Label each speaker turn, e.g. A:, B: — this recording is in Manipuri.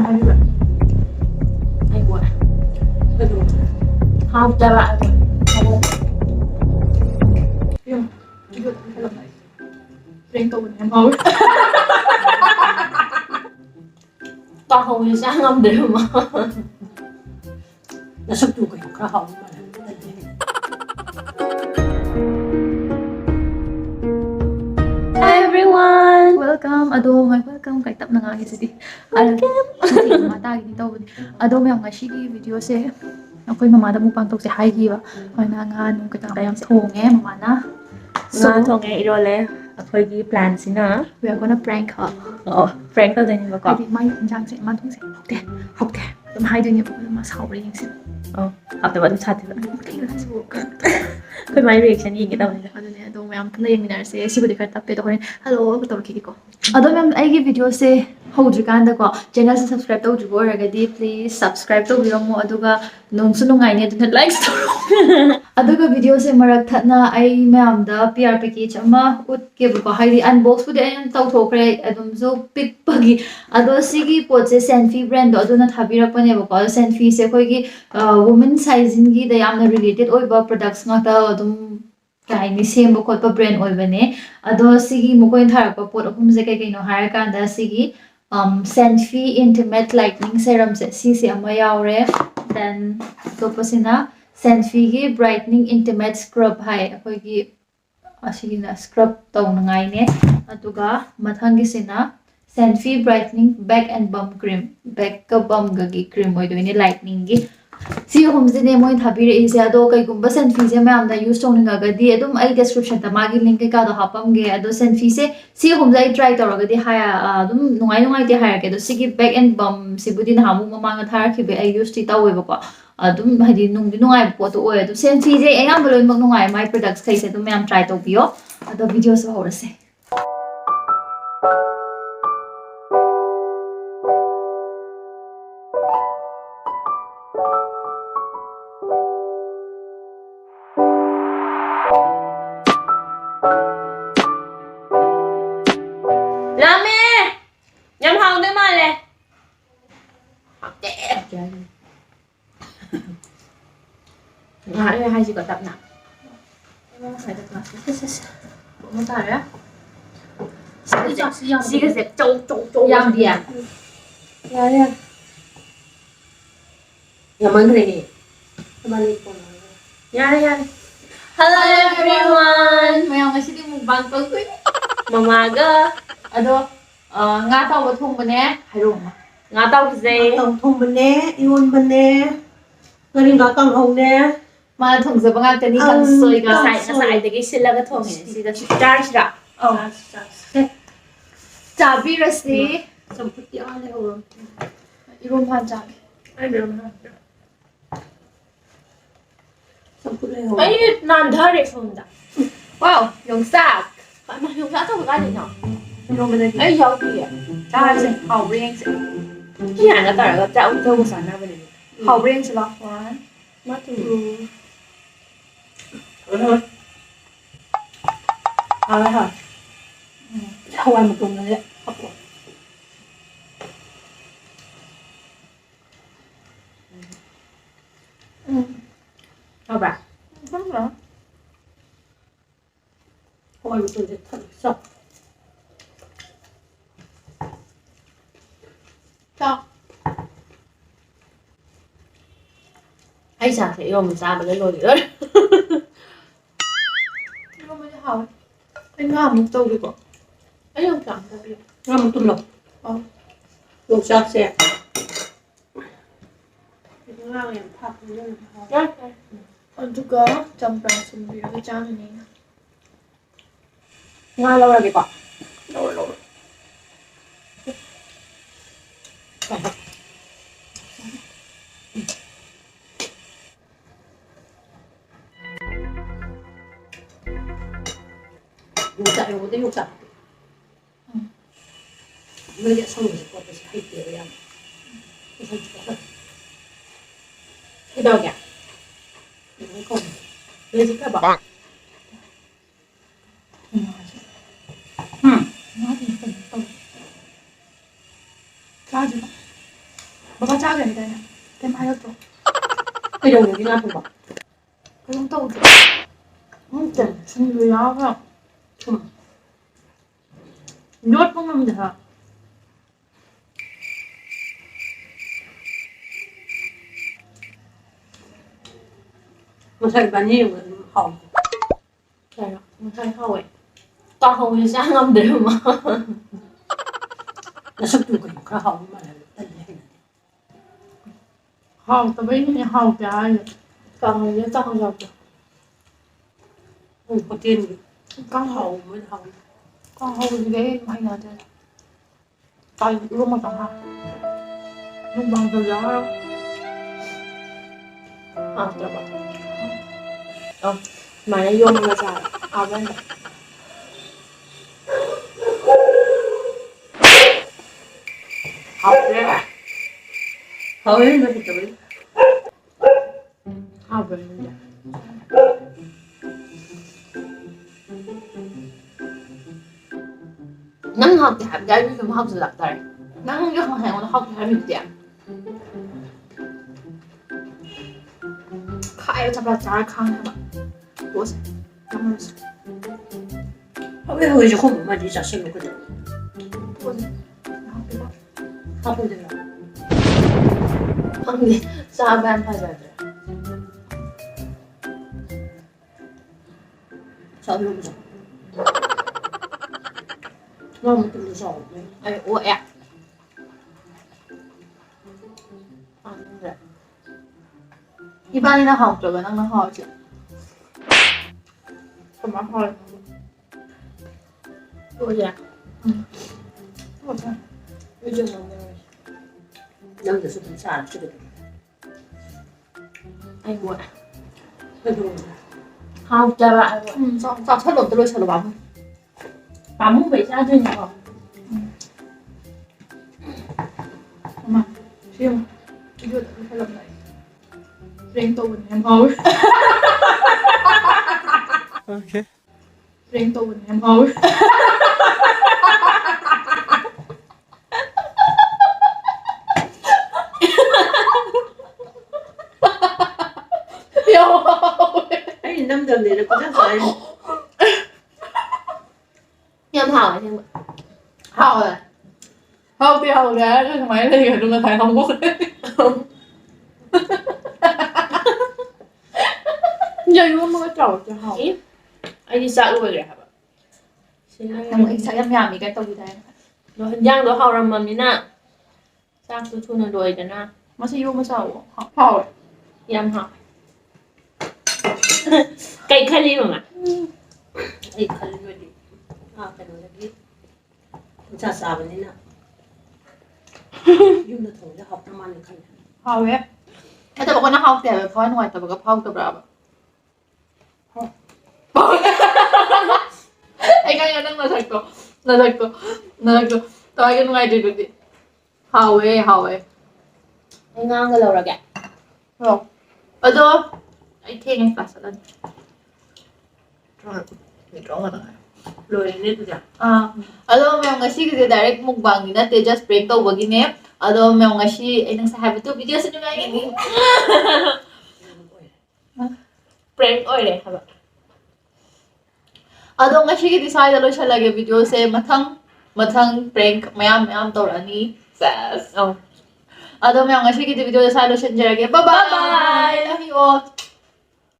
A: 하기로 아이고 그래도 하우자라 아이고 이거 Riêng tôi em thôi Tao không thì sáng không đều mà
B: Nó sắp chua cái khá hồng mà
A: Hi everyone! Welcome! Ado, may welcome kay tap na nga kasi di Welcome! Matagi dito Ado, may nga shigi video se Ako'y mamada mo pang tog si Heidi ba Kaya na nga nung kita kayang thonge mamana
C: So thonge irole ako'y plan sina.
A: We are gonna prank her
C: Oh, prank ka din ba ko?
A: Heidi, may injang se man thong se Houte Dum Heidi niya pa mas hawri yung sin
C: Oh, after what chat ba?
A: Okay, let's walk
C: Kung may reaction yin kita ba?
A: Ano niya, ado mayam na yung minarse sibo di karta pero ko rin hello ko tawag ko ado mayam ay video se hawdrikanda ko channel sa subscribe to jubo ragadi please subscribe to biro mo aduga nung sunungay niya dun likes to aduga video se marak thatna ay mayam da PR package ama ut ke ba hairi unbox pud ay taw thokre adum zo pic pagi ado sigi pot se Senfi brand do aduna thabira pane ba ko Senfi se khoi gi woman sizing gi da yamna related oi ba products nga ta adum kaini sembo khotpa brand oi bane ado sigi mukoi tharpa pot ahum je kai kaino har kanda sigi Senfi intimate lightening serum se si se ama yaure then topasina Senfi gi brightening intimate scrub hai akoi gi asigina scrub tawna ngai ne atuga mathangi sina Senfi brightening back and bum cream back ka bum ga gi cream oi doine lightening gi si homse ne moi thabire ise ado kai gumba Senfi se ma amda use tawninga ga di adum ai description ta magi link ka do hapam ge ado Senfi se si homse ai try tawra ga di ha adum nungai nungai ti ha ke do sigi back and bum sibudi na hamu mama nga thar ki be ai use ti tawe ba ko adum hadi nung di nungai po to oi ado Senfi je ayam boloi mak nungai my products kai se dum am try to bio ado video sa horase
C: Nhâm hồng tới mà nè.
A: hai chị có tập nào phải tập nào bộ môn tài á
C: Xí cái dẹp trâu
A: yang gì à
B: Ya ya Yaman cái này Manipuri
C: Yan. Hello everyone.
A: mayang kasi di mukbang ko
C: Mamaga.
A: ado nga tao ba thong bane hairo ma
C: Nga tao kizay.
B: Tổng thùng bên nè Iwan bên nè Người đi ngã căng hồng nè
A: ma thong sa banga tani kan soi ga
C: Sai dagi sila ka thong eh. Sida char sila.
A: chabi rasi
B: Xong phút tía này hồng
A: irom phan chabi
C: Ay, meron na.
B: Xong phút này hồng
C: Ay, nandhari phone da.
A: wow yung sak
C: Yung sa tao ka din no.
B: Iwan bên này
A: ay yaw di cha se hao rieng se
C: Yan na tara ka tao ko sana ba ni.
A: hao rieng se ba one
C: Matu.
B: À hả Không ăn một tuần rồi đấy Hấp rồi
C: Sao ba?
A: không rõ
B: Không ăn một tuần thì thật sọc
A: cho
C: Ay, sa sa iyo mo sa ba lo di ron.
A: irom ma hao ay nga mo to di ko ay yung chang sabi
B: Ngon một tuần rồi Luộc sạch sẽ Ngon em thật luôn
A: aduga champra sumbi ga chang ni
C: Nga lâu ra di ko. Lâu.
B: Luộc sạch rồi, cái luộc sạch Người điện xong rồi có phải hay kiểu em
C: Cái đâu kìa?
B: Nó còn Lên gì các bạn
A: nó thì phần tông cha gì Baka chaga ni tayo. Tayo mahayo to.
B: 그냥 여기 놔둬봐.
A: Kayong tawag.
B: 진짜.
A: Hindi yaka. Yot mo naman ha.
B: Masarap ba niyo yung hao?
C: Kaya, masaya ka eh. Kahong yung siya ang amdero mo.
B: Nasabtong ko yung kahao mo malalo.
A: Hao, tabay niya hao kaya.
C: Kahong yung kahong sabi.
B: Có tiền
A: Kang hao.
B: hậu mới hậu.
A: Kang hao hindi mahay natin. Tayo lumang tang ha. Nung bang dala.
C: Ah, traba. Mana yung mga sa aban.
B: Hậu đấy. Hậu ấy nó thì tới.
A: Hao ba niya.
C: Nang học thì hàm giá như học sự lạc tại.
A: Nang yung hao hao na hao kaya mi dia. Kaya tapos 잘 kang ba. Boss. Kamus.
B: Hậu ấy hồi chứ không mà đi trả sinh cái đấy.
A: Boss.
B: Hậu không được.
C: Hindi, sa aban pa dyan.
B: Sao luôn rồi. Nó một cái giỏ đấy.
C: Ay, o eh. Ano ba?
A: Iba ni na hao ba nang na hao siya. Kama hao.
C: O yeah.
A: Okay.
C: Medyo naman.
B: Năm giờ sụp xa chưa được.
C: Ay, o.
B: Hơi đồ.
C: Học chả bạn.
A: Sao chất lượng tôi chờ bấm.
C: Bấm phải ra cho nhỏ.
A: Mà, siêu. Cái điều tôi phải làm này. Riêng tôi mình em thôi.
D: Okay.
A: Riêng tôi mình em thôi.
B: Ấy năm giờ này nó có rất rồi.
C: Nhưng Hảo này thêm
A: Hao rồi. Hao thì hao ra chứ không phải đi rồi đừng có thầy Hồng Quốc. Giờ luôn mà trầu cho hao.
C: ý. Anh đi xa rồi hả bạn?
A: Nang isa yam yami cái tàu gì thế?
C: Rồi hình dạng đó hao ra mầm như nè. Sao tôi thu nó đuổi cho nè.
A: Mà sao mà sao? Hao.
C: Yam hảo. Cây khai ly mà.
B: Ấy khăn rồi đi. À cái nó đi. Cha xa bên này nè. Nhưng mà thằng nó học nó mang được khăn.
A: Hao ấy.แต่บอกว่าน้าเฮาแต่แบบพอหน่วยแต่บอกว่าเฮากับเราแบบไอ้กันยังนั่งnasakto tayo yung mga idol di how eh
C: Anh ngang cái lầu ra kìa.
A: oh although I think I fast lang
B: Rồi nên tôi
A: although may mga si kasi direct mukbang din natin just break to wag ini although may mga si ay nang sa habit to video sa nyo ngayon
C: Prank oi đấy hả bạn?
A: although nga siya decide alo siya lagi video sa mathang prank mayam tawrani fast
C: Oh.
A: although may nga siya video sa alo siya bye bye love you all